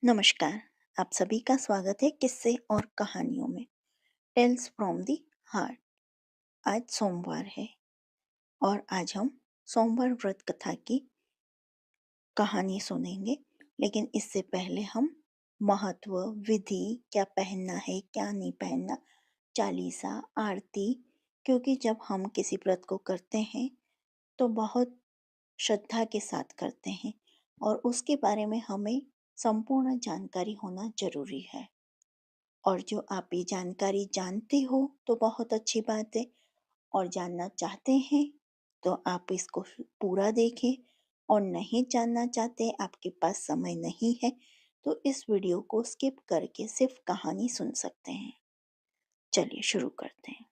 नमस्कार। आप सभी का स्वागत है किस्से और कहानियों में। Tales from the heart. आज सोमवार है और आज हम सोमवार व्रत कथा की कहानी सुनेंगे। लेकिन इससे पहले हम महत्व, विधि, क्या पहनना है क्या नहीं पहनना, चालीसा, आरती, क्योंकि जब हम किसी व्रत को करते हैं तो बहुत श्रद्धा के साथ करते हैं और उसके बारे में हमें संपूर्ण जानकारी होना जरूरी है। और जो आप ये जानकारी जानते हो तो बहुत अच्छी बात है, और जानना चाहते हैं तो आप इसको पूरा देखें। और नहीं जानना चाहते, आपके पास समय नहीं है, तो इस वीडियो को स्किप करके सिर्फ कहानी सुन सकते हैं। चलिए शुरू करते हैं।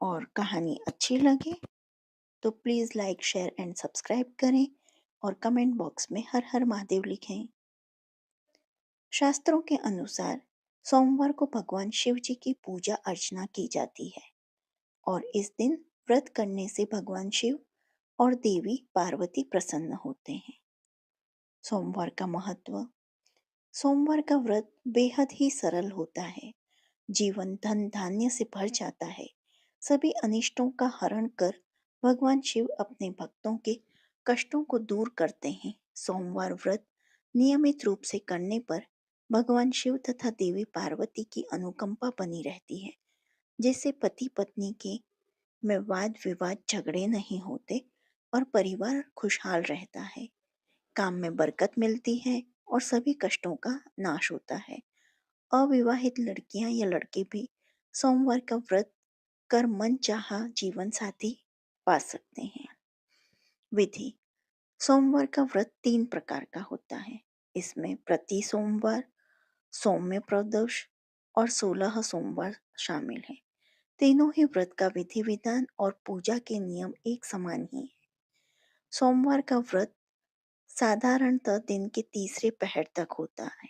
और कहानी अच्छी लगे तो please like, share and subscribe करें और कमेंट बॉक्स में हर हर महादेव लिखें। शास्त्रों के अनुसार सोमवार को भगवान शिव जी की पूजा अर्चना की जाती है और इस दिन व्रत करने से भगवान शिव और देवी पार्वती प्रसन्न होते हैं। सोमवार का महत्व। सोमवार का व्रत बेहद ही सरल होता है। जीवन धन धान्य से भर जाता है। सभी अनिष्टों का हरण कर भगवान शिव अपने भक्तों के कष्टों को दूर करते हैं। सोमवार व्रत नियमित रूप से करने पर भगवान शिव तथा देवी पार्वती की अनुकंपा बनी रहती है, जिससे पति पत्नी के में वाद विवाद झगड़े नहीं होते और परिवार खुशहाल रहता है। काम में बरकत मिलती है और सभी कष्टों का नाश होता है। अविवाहित लड़कियां या लड़के भी सोमवार का व्रत कर मनचाहा जीवन साथी पा सकते हैं। विधि। सोमवार का व्रत 3 प्रकार का होता है। इसमें प्रति सोमवार, सौम्य प्रदोष और 16 सोमवार शामिल हैं। तीनों ही व्रत का विधि विधान और पूजा के नियम एक समान ही है। सोमवार का व्रत साधारणतः दिन के तीसरे पहर तक होता है।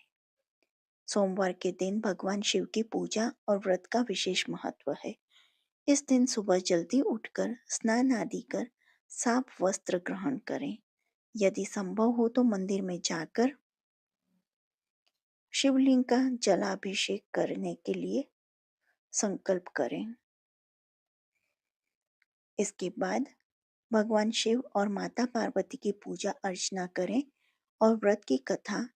सोमवार के दिन भगवान शिव की पूजा और व्रत का विशेष महत्व है। इस दिन सुबह जल्दी उठकर स्नान आदि कर साफ वस्त्र ग्रहण करें। यदि संभव हो तो मंदिर में जाकर शिवलिंग का जलाभिषेक करने के लिए संकल्प करें। इसके बाद भगवान शिव और माता पार्वती की पूजा अर्चना करें और व्रत की कथा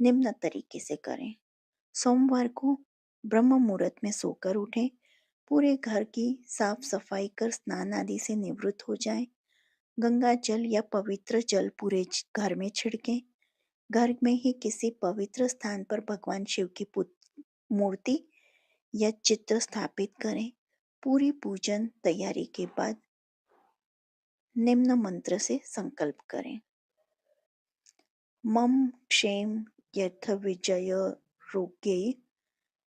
निम्न तरीके से करें। सोमवार को ब्रह्म मुहूर्त में सोकर उठें। पूरे घर की साफ सफाई कर स्नान आदि से निवृत्त हो जाएं। गंगा जल या पवित्र जल पूरे घर में छिड़कें। घर में ही किसी पवित्र स्थान पर भगवान शिव की मूर्ति या चित्र स्थापित करें। पूरी पूजन तैयारी के बाद निम्न मंत्र से संकल्प करें। मम क्षेम यथ विजय रोग्ये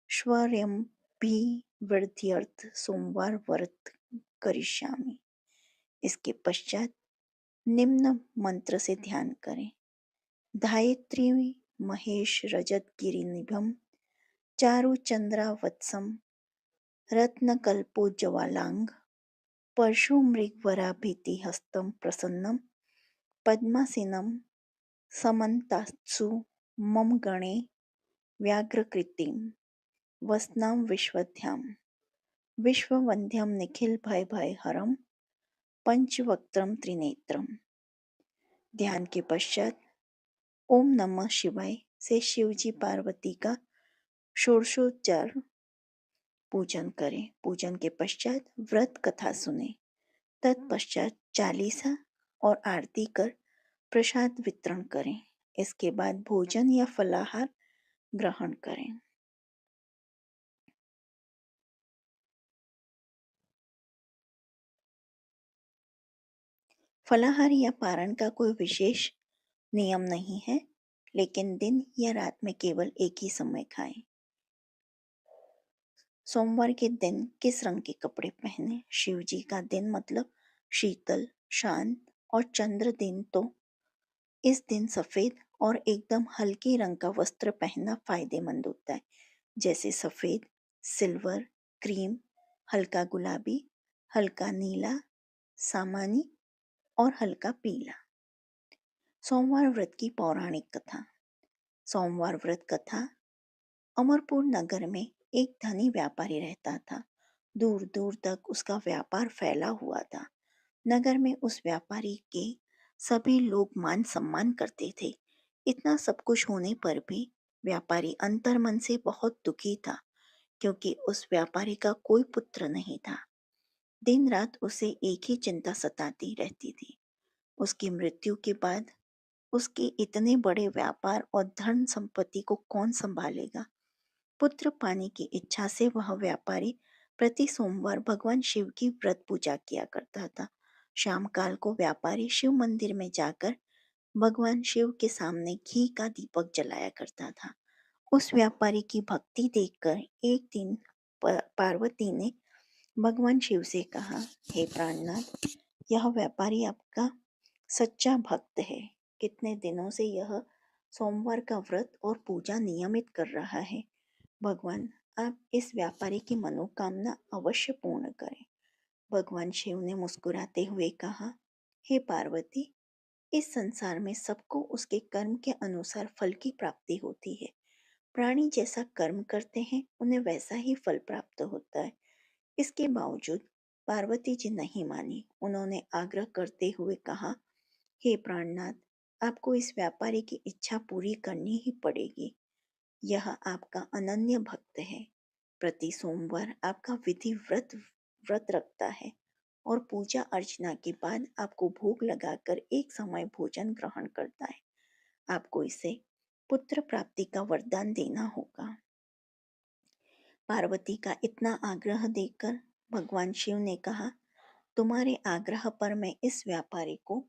स्वयंपि वृद्ध्यर्थ सोमवार व्रत करिष्यामि। इसके पश्चात निम्न मंत्र से ध्यान करें। धायत्री महेश रजत गिरिनिभम चारु चंद्रावत्सम रत्नकल्पोज्ज्वलांग परशु मृगवराभीति हस्तम प्रसन्नम पद्मासीनम समन्तात्सु मम गणे व्याघ्रकृतिम वसनाम विश्वध्याम विश्ववंध्यम निखिल भय भय हरम पंचवक्त्रम त्रिनेत्रम। ध्यान के पश्चात ओम नमः शिवाय से शिवजी पार्वती का षोडशोपचार पूजन करें। पूजन के पश्चात व्रत कथा सुने। तत्पश्चात चालीसा और आरती कर प्रसाद वितरण करें। इसके बाद भोजन या फलाहार ग्रहण करें। फलाहार या पारण का कोई विशेष नियम नहीं है, लेकिन दिन या रात में केवल एक ही समय खाएं। सोमवार के दिन किस रंग के कपड़े पहने? शिव जी का दिन मतलब शीतल, शांत और चंद्र दिन, तो इस दिन सफेद और एकदम हल्के रंग का वस्त्र पहनना फायदेमंद होता है, जैसे सफेद, सिल्वर, क्रीम, हल्का गुलाबी, हल्का नीला, सामानी और हल्का पीला। सोमवार व्रत की पौराणिक कथा। सोमवार व्रत कथा। अमरपुर नगर में एक धनी व्यापारी रहता था। दूर दूर तक उसका व्यापार फैला हुआ था। नगर में उस व्यापारी के सभी लोग मान सम्मान करते थे। इतना सब कुछ होने पर भी व्यापारी अंतर्मन से बहुत दुखी था, क्योंकि उस व्यापारी का कोई पुत्र नहीं था। दिन रात उसे एक ही चिंता सताती रहती थी। उसकी मृत्यु के बाद उसके इतने बड़े व्यापार और धन संपत्ति को कौन संभालेगा। पुत्र पाने की इच्छा से वह व्यापारी प्रति सोमवार भगवान शिव की व्रत पूजा किया करता था। शाम काल को व्यापारी शिव मंदिर में जाकर भगवान शिव के सामने घी का दीपक जलाया करता था। उस व्यापारी की भक्ति देखकर एक दिन पार्वती ने भगवान शिव से कहा, हे प्राणनाथ, यह व्यापारी आपका सच्चा भक्त है। कितने दिनों से यह सोमवार का व्रत और पूजा नियमित कर रहा है। भगवान, आप इस व्यापारी की मनोकामना अवश्य पूर्ण करें। भगवान शिव ने मुस्कुराते हुए कहा, हे पार्वती, इस संसार में सबको उसके कर्म के अनुसार फल की प्राप्ति होती है। प्राणी जैसा कर्म करते हैं उन्हें वैसा ही फल प्राप्त होता है। इसके बावजूद पार्वती जी नहीं मानी। उन्होंने आग्रह करते हुए कहा, हे प्राणनाथ, आपको इस व्यापारी की इच्छा पूरी करनी ही पड़ेगी। यह आपका अनन्य भक्त है। प्रति सोमवार आपका विधि व्रत व्रत रखता है और पूजा अर्चना के बाद आपको भोग लगाकर एक समय भोजन ग्रहण करता है। आपको इसे पुत्र प्राप्ति का वरदान देना होगा। पार्वती का इतना आग्रह देखकर भगवान शिव ने कहा, तुम्हारे आग्रह पर मैं इस व्यापारी को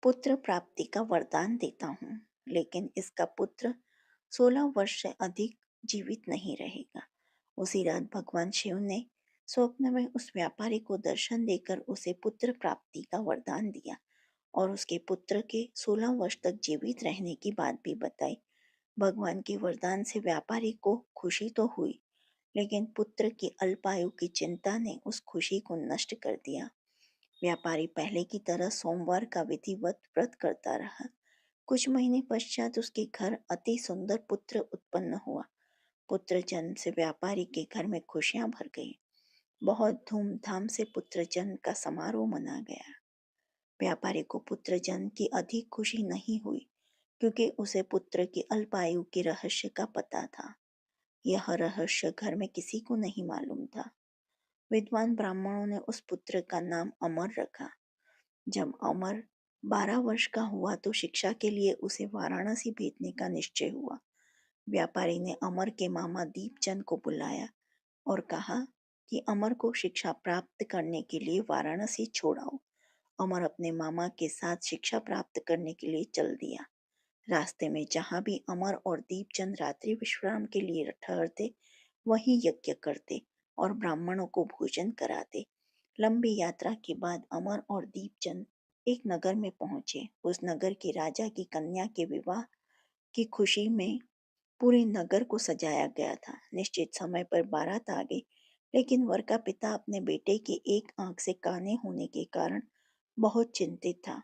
पुत्र प्राप्ति का वरदान देता हूँ, लेकिन इसका पुत्र 16 वर्ष से अधिक जीवित नहीं रहेगा। उसी रात भगवान शिव ने स्वप्न में उस व्यापारी को दर्शन देकर उसे पुत्र प्राप्ति का वरदान दिया और उसके पुत्र के 16 वर्ष तक जीवित रहने की बात भी बताई। भगवान के वरदान से व्यापारी को खुशी तो हुई, लेकिन पुत्र की अल्पायु की चिंता ने उस खुशी को नष्ट कर दिया। व्यापारी पहले की तरह सोमवार का विधिवत व्रत करता रहा। कुछ महीने पश्चात उसके घर अति सुंदर पुत्र उत्पन्न हुआ। पुत्र जन्म से व्यापारी के घर में खुशियां भर गई। बहुत धूमधाम से पुत्र जन्म का समारोह मना गया। व्यापारी को पुत्र जन्म की अधिक खुशी नहीं हुई, क्योंकि उसे पुत्र की अल्पायु के रहस्य का पता था। यह रहस्य घर में किसी को नहीं मालूम था। विद्वान ब्राह्मणों ने उस पुत्र का नाम अमर रखा। जब अमर 12 वर्ष का हुआ तो शिक्षा के लिए उसे वाराणसी भेजने का निश्चय हुआ। व्यापारी ने अमर के मामा दीपचंद को बुलाया और कहा कि अमर को शिक्षा प्राप्त करने के लिए वाराणसी छोड़ाओ। अमर अपने मामा के साथ शिक्षा प्राप्त करने के लिए चल दिया। रास्ते में जहाँ भी अमर और दीपचंद रात्रि विश्राम के लिए ठहरते, वहीं यज्ञ करते और ब्राह्मणों को भोजन कराते। लंबी यात्रा के बाद अमर और दीपचंद एक नगर में पहुंचे। उस नगर के राजा की कन्या के विवाह की खुशी में पूरे नगर को सजाया गया था। निश्चित समय पर बारात आ गई, लेकिन वर का पिता अपने बेटे की एक आंख से काने होने के कारण बहुत चिंतित था।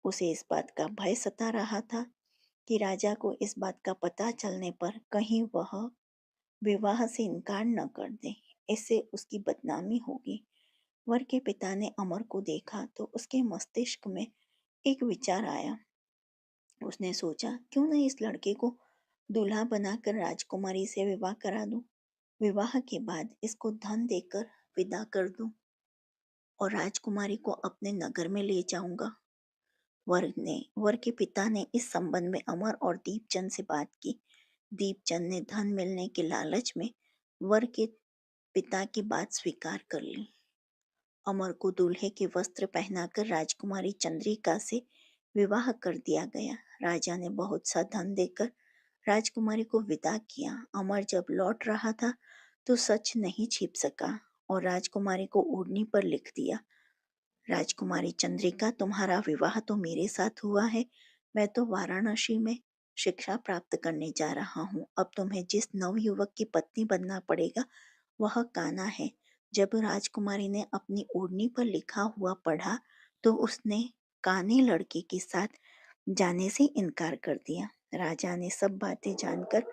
उसे इस बात का भय सता रहा था कि राजा को इस बात का पता चलने पर कहीं वह विवाह से इनकार न कर दे, इससे उसकी बदनामी होगी। वर के पिता ने अमर को देखा तो उसके मस्तिष्क में एक विचार आया। उसने सोचा, क्यों न इस लड़के को दूल्हा बनाकर राजकुमारी से विवाह करा दूं। विवाह के बाद इसको धन देकर विदा कर दूं और राजकुमारी को अपने नगर में ले जाऊंगा। वर के पिता ने इस संबंध में अमर और दीपचंद से बात की। दीपचंद ने धन मिलने के लालच में वर के पिता की बात स्वीकार कर ली। अमर को दूल्हे के वस्त्र पहनाकर राजकुमारी चंद्रिका से विवाह कर दिया गया। राजा ने बहुत सा धन देकर राजकुमारी को विदा किया। अमर जब लौट रहा था तो सच नहीं छिप सका और राजकुमारी को ओढ़नी पर लिख दिया, राजकुमारी चंद्रिका, तुम्हारा विवाह तो मेरे साथ हुआ है। मैं तो वाराणसी में शिक्षा प्राप्त करने जा रहा हूँ। अब तुम्हें जिस नवयुवक की पत्नी बनना पड़ेगा वह कान्हा है। जब राजकुमारी ने अपनी ओढ़नी पर लिखा हुआ पढ़ा तो उसने काने लड़के के साथ जाने से इनकार कर दिया। राजा ने सब बातें जानकर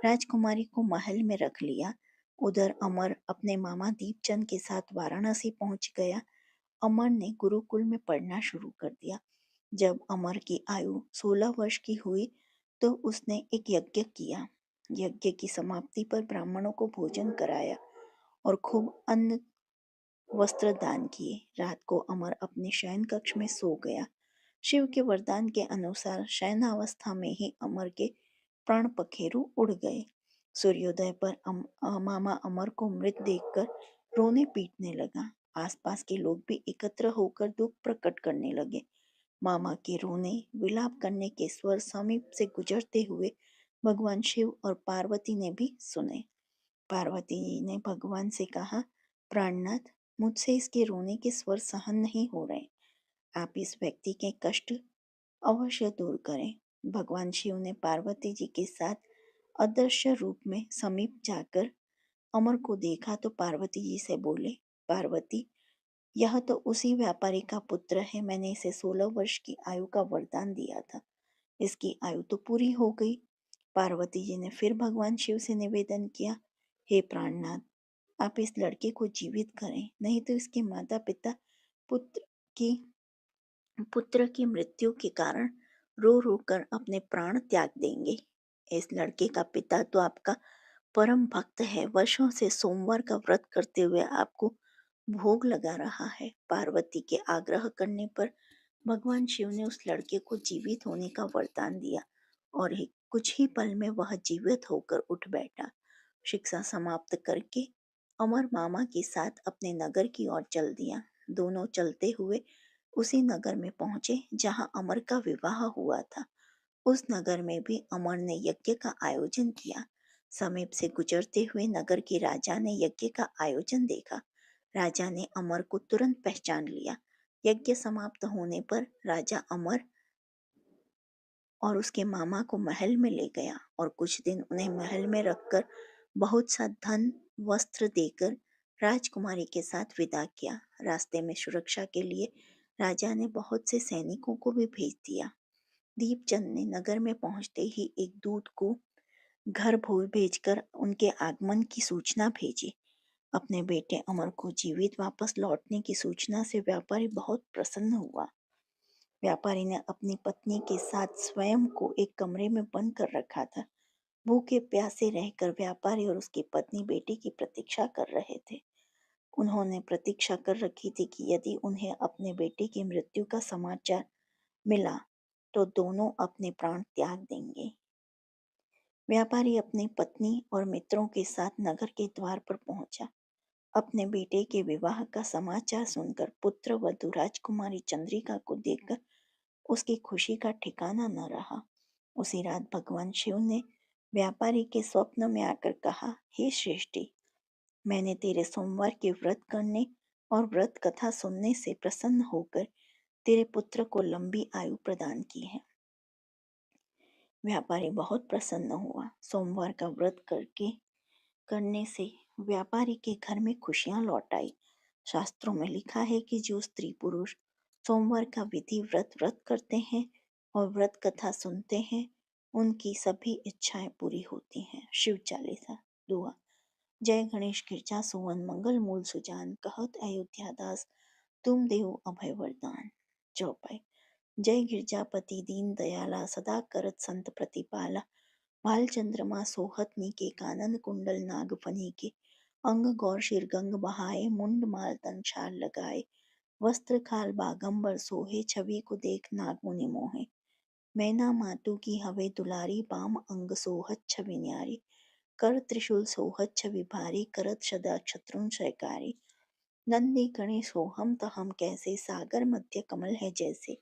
राजकुमारी को महल में रख लिया। उधर अमर अपने मामा दीपचंद के साथ वाराणसी पहुंच गया। अमर ने गुरुकुल में पढ़ना शुरू कर दिया। जब अमर की आयु 16 वर्ष की हुई तो उसने एक यज्ञ किया। यज्ञ की समाप्ति पर ब्राह्मणों को भोजन कराया और खूब अन्न वस्त्र दान किए। रात को अमर अपने शयन कक्ष में सो गया। शिव के वरदान के अनुसार शयनावस्था में ही अमर के प्राण पखेरु उड़ गए। सूर्योदय पर मामा अमर को मृत देखकर रोने पीटने लगा। आसपास के लोग भी एकत्र होकर दुख प्रकट करने लगे। मामा के रोने विलाप करने के स्वर समीप से गुजरते हुए भगवान शिव और पार्वती ने भी सुने। पार्वती जी ने भगवान से कहा, प्राणनाथ, मुझसे इसके रोने के स्वर सहन नहीं हो रहे। आप इस व्यक्ति के कष्ट अवश्य दूर करें। भगवान शिव ने पार्वती जी के साथ अदृश्य रूप में समीप जाकर अमर को देखा तो पार्वती जी से बोले, पार्वती, यह तो उसी व्यापारी का पुत्र है। मैंने इसे 16 वर्ष की आयु का वरदान दिया था। इसकी आयु तो पूरी हो गई। पार्वती जी ने फिर भगवान शिव से निवेदन किया, हे प्राणनाथ, आप इस लड़के को जीवित करें, नहीं तो इसके माता पिता पुत्र की पुत्र की मृत्यु के कारण रो रो कर अपने प्राण त्याग देंगे। इस लड़के का पिता तो आपका परम भक्त है, वर्षों से सोमवार का व्रत करते हुए आपको भोग लगा रहा है। पार्वती के आग्रह करने पर भगवान शिव ने उस लड़के को जीवित होने का वरदान दिया और कुछ ही पल में वह जीवित होकर उठ बैठा। शिक्षा समाप्त करके अमर मामा के साथ अपने नगर की ओर चल दिया। दोनों चलते हुए उसी नगर में पहुंचे जहां अमर का विवाह हुआ था। उस नगर में भी अमर ने यज्ञ का आयोजन किया। समीप से गुजरते हुए नगर के राजा ने यज्ञ का आयोजन देखा। राजा ने अमर को तुरंत पहचान लिया। यज्ञ समाप्त होने पर राजा अमर और उसके मामा को महल में ले गया और कुछ दिन उन्हें महल में रखकर बहुत सा धन वस्त्र देकर राजकुमारी के साथ विदा किया। रास्ते में सुरक्षा के लिए राजा ने बहुत से सैनिकों को भी भेज दिया। दीपचंद ने नगर में पहुंचते ही एक दूत को घर भेजकर उनके आगमन की सूचना भेजी। अपने बेटे अमर को जीवित वापस लौटने की सूचना से व्यापारी बहुत प्रसन्न हुआ। व्यापारी ने अपनी पत्नी के साथ स्वयं को एक कमरे में बंद कर रखा था। भूखे प्यासे रहकर व्यापारी और उसकी पत्नी बेटे की प्रतीक्षा कर रहे थे। उन्होंने प्रतीक्षा कर रखी थी कि यदि उन्हें अपने बेटे की मृत्यु का समाचार मिला तो दोनों अपने प्राण त्याग देंगे। व्यापारी अपनी पत्नी और मित्रों के साथ नगर के द्वार पर पहुंचा। अपने बेटे के विवाह का समाचार सुनकर पुत्र वधू राजकुमारी चंद्रिका को देखकर उसकी खुशी का ठिकाना न रहा। उसी रात भगवान शिव ने व्यापारी के स्वप्न में आकर कहा, हे श्रेष्ठी, मैंने तेरे सोमवार के व्रत करने और व्रत कथा सुनने से प्रसन्न होकर तेरे पुत्र को लंबी आयु प्रदान की है। व्यापारी बहुत प्रसन्न हुआ। सोमवार का व्रत करने से व्यापारी के घर में खुशियां लौट आई। शास्त्रों में लिखा है कि जो स्त्री पुरुष सोमवार का विधि व्रत करते हैं और व्रत कथा सुनते हैं, उनकी सभी इच्छाएं पूरी होती हैं। शिव चालीसा। दुआ। जय गणेश गिरजा सुवन मंगल मूल सुजान, कहत अयोध्या दास तुम देव अभय वरदान। चौपाई। जय गिरजापति दीन दयाला, सदा करत संत प्रतिपाला, भाल चंद्रमा सोहत नीके, कानन कुंडल नाग फनी के, अंग गौर शिर गंग बहाए, मुंड माल तन छाल लगाए, वस्त्र खाल बागंबर सोहे, छवि को देख नाग मुनि मोहे, मैना मातु की हवे दुलारी, बाम अंग सोहत छवि न्यारी, कर त्रिशूल सोहत छवि भारी, करत सदा शत्रुन शयकारी, नंदी गणेश सोहम तहम कैसे, सागर मध्य कमल है जैसे,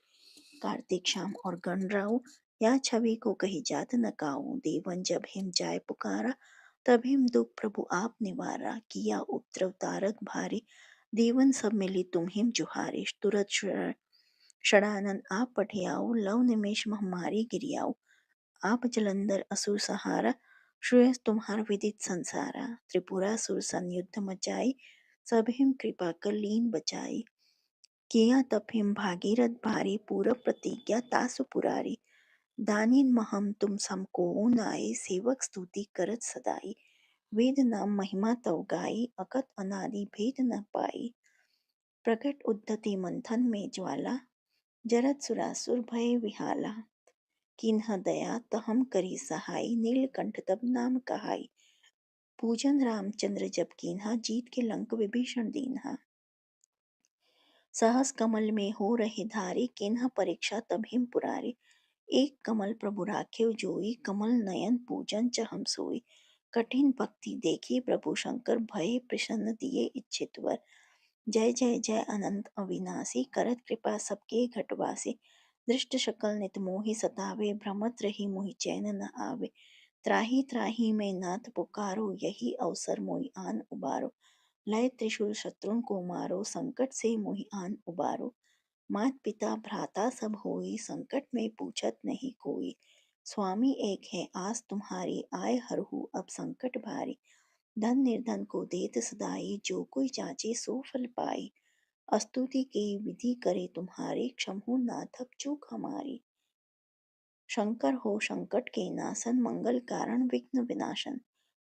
कार्तिक श्याम और गणराऊ, या छवि को कही जात न काऊ, देवन जब हिम जाय पुकारा, तब हिम दुख प्रभु आप निवारा, किया उपद्रव तारक भारी, देवन सब मिली तुम हिम जुहारे, तुरत षडानन आप पठियाऊ, लव निमेष महामारी गिरियाऊ, आप जलंधर असुर सहारा, श्रेयस तुम्हार विदित संसारा, त्रिपुरा सुर संयुद्ध मचाई, सब हिम कृपा कर लीन बचाई, किया तप हिम भागीरथ भारी पूरब प्रतिज्ञा तासु पुरारी। दानिन महम तुम समको नाई सेवक स्तुति करत सदाई। वेद नाम महिमा तव गाई अकत अनादि भेद न पाई। प्रकट उद्धति मंथन में ज्वाला जरत सुरासुर भय विहाला। किन्ह दया तहम करी सहाय नीलकंठ तब नाम कहाई। पूजन रामचंद्र जब कीन्हा जीत के लंक विभीषण दीन्हा। सहस कमल में हो रहे धारी किन्ह परीक्षा तब हिम पुरारी। एक कमल प्रभु राखेव जोई कमल नयन पूजन च हम सोई। कठिन भक्ति देखी प्रभु शंकर भय प्रसन्न दिए इच्छित वर। जय जय जय अनंत अविनाशी करत कृपा सबके घटवासी। दृष्ट शकल नित मोहि सतावे भ्रमत रही मोहि चैन न आवे। त्राहि त्राहि मैं नाथ पुकारो यही अवसर मोहि आन उबारो। लय त्रिशूल शत्रुन को मारो संकट से मोहि आन उबारो। मात पिता भ्राता सब होई संकट में पूछत नहीं कोई। स्वामी एक है आस तुम्हारी आए हरहु अब संकट भारी। धन निर्धन को देत सदाई जो कोई चाचे सो फल पाई। स्तुति की विधि करे तुम्हारी क्षमहु नाथक चूक हमारी। शंकर हो संकट के नाशन मंगल कारण विघ्न विनाशन।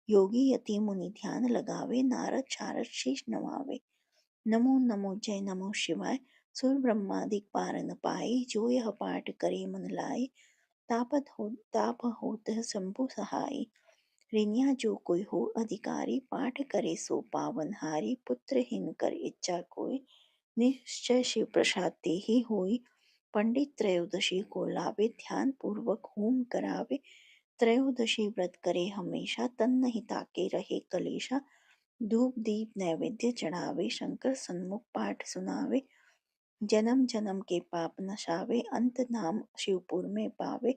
योगी यति मुनि ध्यान लगावे नारद शारद शीश नवावे। नमो नमो जय नमो शिवाय सुर ब्रह्मादिक पार न पाए। जो यह पाठ करे मन लाए ताप होत शंभु सहाय। रिनिया जो कोई हो अधिकारी पाठ करे सो पावन हारी। पुत्रहीन कर इच्छा कोई निश्चय शिव प्रसाद ते ही होई। पंडित त्रयोदशी को लावे ध्यान पूर्वक होम करावे। त्रयोदशी व्रत करे हमेशा तन नहीं ताके रहे कलेशा। धूप दीप नैवेद्य चढ़ावे शंकर सन्मुख पाठ सुनावे। जन्म जन्म के पाप नशावे अंत नाम शिवपुर में पावे।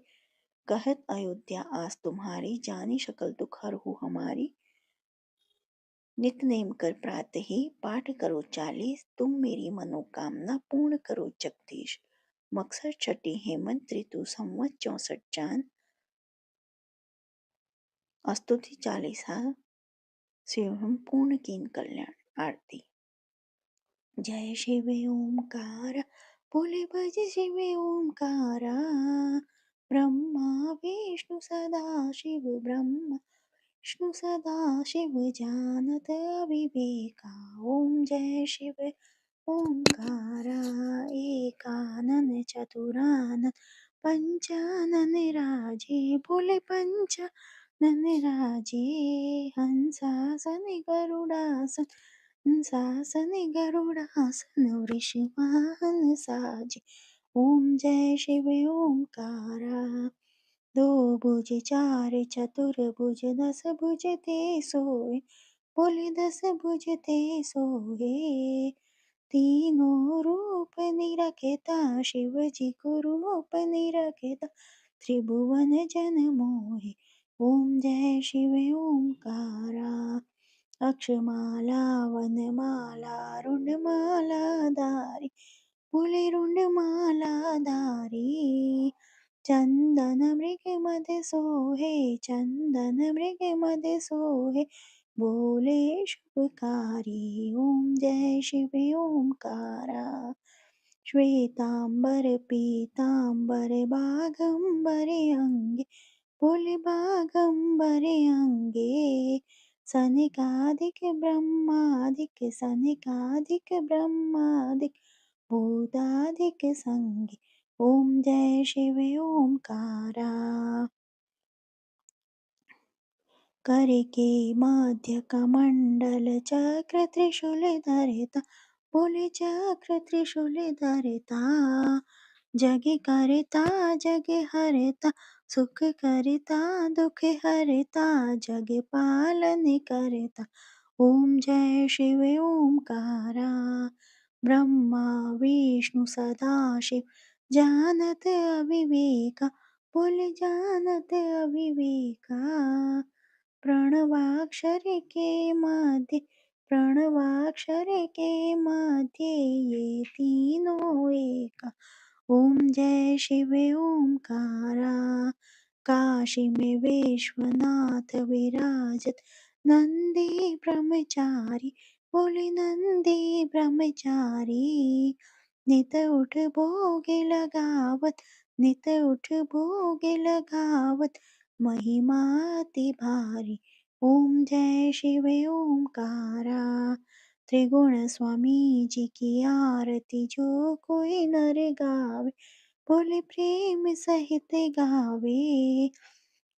कहत अयोध्या आस तुम्हारी जानी शकल दुख हरहु हमारी। नित्य नेम कर प्रातः ही पाठ करो 40 तुम मेरी मनोकामना पूर्ण करो जगदीश। मकसद छठी हेमंत ऋतु संवत 64 चांद। स्तुति चालीसा शिवम पूर्ण कीन कल्याण आरती। जय शिव ओमकार बोले भज शिव ओमकारा। ब्रह्मा विष्णु सदा शिव ब्रह्मा विष्णु सदा शिव जानत विवेका। ओम जय शिव ओंकारा एकानन चतुरानन पंचानन राजे बोले पंचानन राजे। हंसासन गरुडासन हंसासन गरुडासन वृषवाहन साजे। ओम जय शिव ओंकारा। दो भुज चार चतुर्भुज दस भुज ते सोए बोले दस भुज ते सोए। तीनों रूप निरखेता शिव जी को रूप निरखेता त्रिभुवन जन मोहे। ओम जय शिव ओंकारा। अक्षमाला वनमाला रुंडमाला धारी बोले रुंडमाला धारी। चंदन मृग मद सोहे चंदन मृग मद सोहे बोले शुभकारी। ओम जय शिव ओंकारा। श्वेतांबर पीतांबर बागंबर अंगे बोले बागंबर अंगे। सनिकादिक ब्रह्मादिक सनिकादिक ब्रह्मादिक भूतादिक संगे। ओम जय शिव ओंकारा। कर के मध्य कमंडल चक्र त्रिशूल धरता बोले चक्र त्रिशूल धरता। जग करता जग हरता सुख करता दुख हरता जग पालन करता। ओम जय शिव ओंकारा। ब्रह्मा विष्णु सदा शिव जानत अविवेका बोले जानत अविवेका। प्रणवाक्षर के मध्य प्रणवाक्षर के मध्य ये तीनों एका। ओम जय शिव ओंकारा। काशी में विश्वनाथ विराजत नंदी ब्रह्मचारी बोले नंदी ब्रह्मचारी। नित उठ भोगे लगावत, नित उठ भोगे लगावत, महिमा अति भारी। ओम जय शिव ओमकारा। त्रिगुण स्वामी जी की आरती जो कोई नर गावे, बोले प्रेम सहित गावे।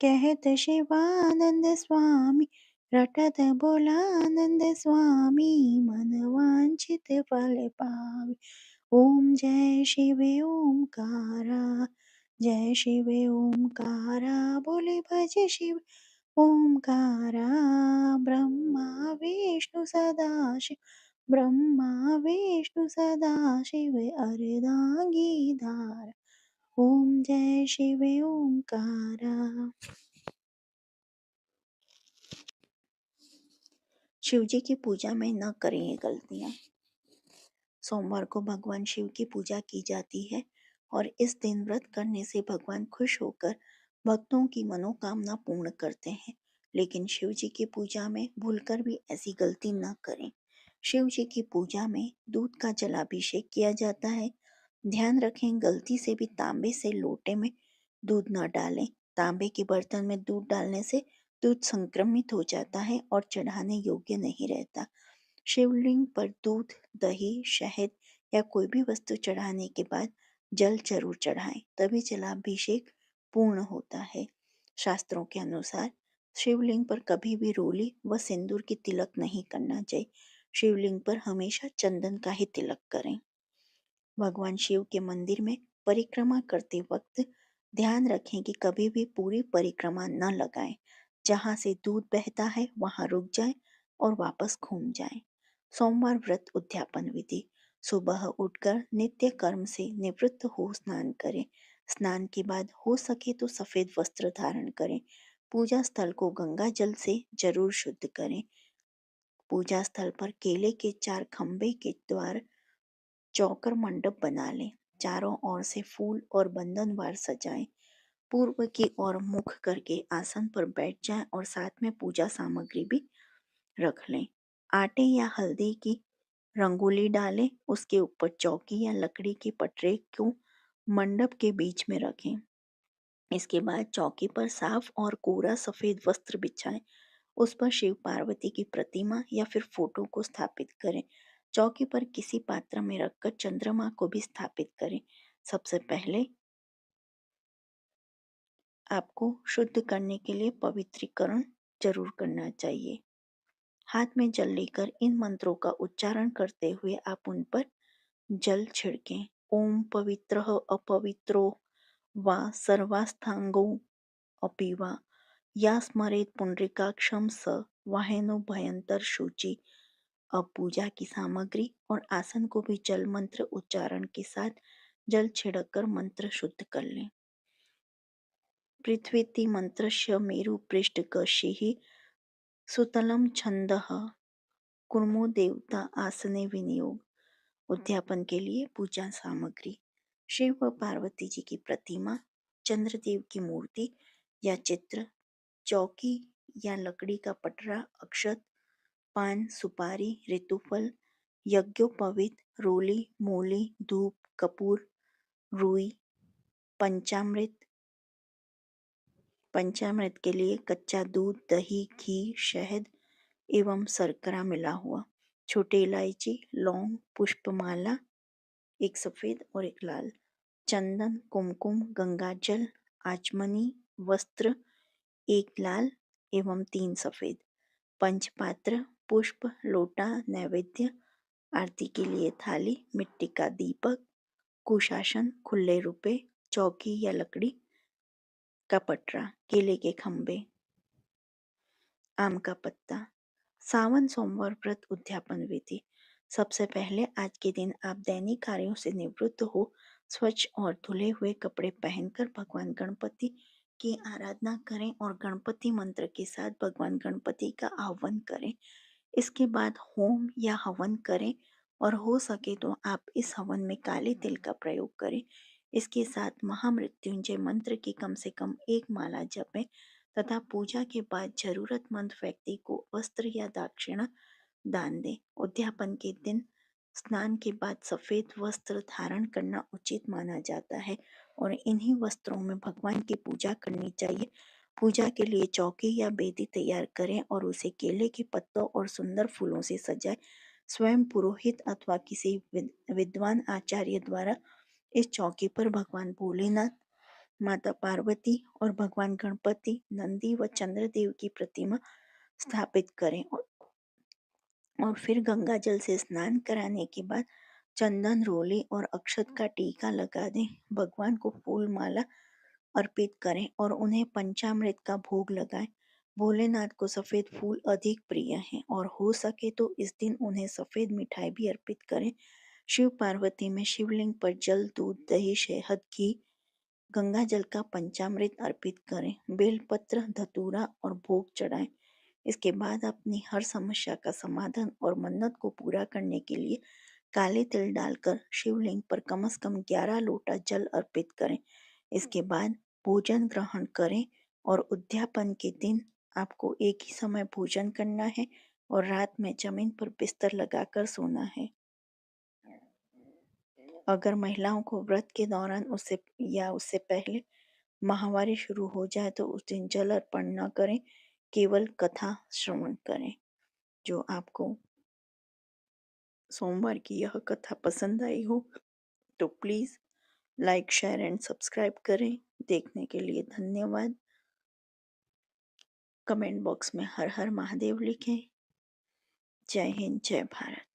कहत शिवानंद स्वामी, रटत बोलानंद स्वामी, मन वांछित फल पावे। ओम जय शिव ओमकारा, जय शिव ओमकारा, बोले भज शिव ओमकारा। ब्रह्मा विष्णु सदाशिव, ब्रह्मा विष्णु सदाशिव, अर्धांगी धारा। ओम जय शिव ओमकारा। शिव जी की पूजा में न करें ये गलतियां। सोमवार को भगवान शिव की पूजा की जाती है और इस दिन व्रत करने से भगवान खुश होकर भक्तों की मनोकामना पूर्ण करते हैं। लेकिन शिव जी की पूजा में भूलकर भी ऐसी गलती न करें। शिव जी की पूजा में दूध का जलाभिषेक किया जाता है। ध्यान रखें, गलती से भी तांबे से लोटे में दूध न डालें। तांबे के बर्तन में दूध डालने से दूध संक्रमित हो जाता है और चढ़ाने योग्य नहीं रहता। शिवलिंग पर दूध, दही, शहद या कोई भी वस्तु चढ़ाने के बाद जल जरूर चढ़ाएं, तभी जलाभिषेक पूर्ण होता है। शास्त्रों के अनुसार शिवलिंग पर कभी भी रोली व सिंदूर की तिलक नहीं करना चाहिए। शिवलिंग पर हमेशा चंदन का ही तिलक करें। भगवान शिव के मंदिर में परिक्रमा करते वक्त ध्यान रखें कि कभी भी पूरी परिक्रमा न लगाएं। जहां से दूध बहता है वहां रुक जाएं और वापस घूम जाएं। सोमवार व्रत उद्यापन विधि। सुबह उठकर नित्य कर्म से निवृत्त हो स्नान करें। स्नान के बाद हो सके तो सफेद वस्त्र धारण करें। पूजा स्थल को गंगा जल से जरूर शुद्ध करें। पूजा स्थल पर केले के 4 खंबे के द्वार चौकर मंडप बना लें। चारों ओर से फूल और बंधनवार सजाएं। पूर्व की ओर मुख करके आसन पर बैठ जाएं और साथ में पूजा सामग्री भी रख लें। आटे या हल्दी की रंगोली डालें। उसके ऊपर चौकी या लकड़ी के पटरे को मंडप के बीच में रखें। इसके बाद चौकी पर साफ और कोरा सफेद वस्त्र बिछाएं। उस पर शिव पार्वती की प्रतिमा या फिर फोटो को स्थापित करें। चौकी पर किसी पात्र में रखकर चंद्रमा को भी स्थापित करें। सबसे पहले आपको शुद्ध करने के लिए पवित्रीकरण जरूर करना चाहिए। हाथ में जल लेकर इन मंत्रों का उच्चारण करते हुए आप उन पर जल छिड़कें। ओम पवित्रः अपवित्रो वा सर्वास्थांगो अपि वा या स्मरेत पुंडरीकाक्षं स वाहेनो भयंतर शुचि। अब पूजा की सामग्री और आसन को भी जल मंत्र उच्चारण के साथ जल छिड़क कर मंत्र शुद्ध कर लें। पृथ्वीति मंत्रस्य मेरु पृष्ठ कशिः सुतलम छंदः कुर्मो देवता आसने विनियोग। उद्यापन के लिए पूजा सामग्री। शिव व पार्वती जी की प्रतिमा, चंद्रदेव की मूर्ति या चित्र, चौकी या लकड़ी का पटरा, अक्षत, पान, सुपारी, ऋतुफल, यज्ञोपवीत, रोली, मूली, धूप, कपूर, रुई, पंचामृत। पंचामृत के लिए कच्चा दूध, दही, घी, शहद एवं शर्करा मिला हुआ, छोटी इलायची, लौंग, पुष्पमाला, एक सफेद और एक लाल, चंदन, कुमकुम, गंगाजल, आचमनी, वस्त्र, एक लाल एवं 3 सफेद, पंचपात्र, पुष्प, लोटा, नैवेद्य, आरती के लिए थाली, मिट्टी का दीपक, कुशासन, खुले रुपए, चौकी या लकड़ी का पटरा, केले के खंबे, आम का पत्ता। सावन सोमवार व्रत उद्यापन विधि। सबसे पहले आज के दिन आप दैनिक कार्यों से निवृत्त हो स्वच्छ और धुले हुए कपड़े पहनकर भगवान गणपति की आराधना करें और गणपति मंत्र के साथ भगवान गणपति का आह्वान करें। इसके बाद होम या हवन करें और हो सके तो आप इस हवन में काले तिल का प्रयोग करें। इसके साथ महामृत्युंजय मंत्र की कम से कम 1 माला जपें तथा पूजा के बाद जरूरतमंद व्यक्ति को वस्त्र या दक्षिणा दान दें। उद्यापन के दिन स्नान के बाद सफेद वस्त्र धारण करना उचित माना जाता है और इन्हीं वस्त्रों में भगवान की पूजा करनी चाहिए। पूजा के लिए चौकी या बेदी तैयार करें और उसे केले के पत्तों और सुंदर फूलों से सजाएं। स्वयं पुरोहित अथवा किसी विद्वान आचार्य द्वारा इस चौकी पर भगवान भोलेनाथ, माता पार्वती और भगवान गणपति, नंदी व चंद्रदेव की प्रतिमा स्थापित करें और फिर गंगा जल से स्नान कराने के बाद चंदन, रोली और अक्षत का टीका लगा दें। भगवान को फूल माला अर्पित करें और उन्हें पंचामृत का भोग लगाएं। भोलेनाथ को सफेद फूल अधिक प्रिय हैं और हो सके तो इस दिन उन्हें सफेद मिठाई भी अर्पित करें। शिव पार्वती में शिवलिंग पर जल, दूध, दही, शहद, घी, गंगा जल का पंचामृत अर्पित करें। बेलपत्र, धतूरा और भोग चढ़ाएं। इसके बाद अपनी हर समस्या का समाधान और मन्नत को पूरा करने के लिए काले तिल डालकर शिवलिंग पर कम से कम 11 लोटा जल अर्पित करें। इसके बाद भोजन ग्रहण करें और उद्यापन के दिन आपको एक ही समय भोजन करना है और रात में जमीन पर बिस्तर लगाकर सोना है। अगर महिलाओं को व्रत के दौरान उससे पहले माहवारी शुरू हो जाए तो उस दिन जल अर्पण न करें, केवल कथा श्रवण करें। जो आपको सोमवार की यह कथा पसंद आई हो तो please like, share and subscribe करें। देखने के लिए धन्यवाद। कमेंट बॉक्स में हर हर महादेव लिखें। जय हिंद, जय भारत।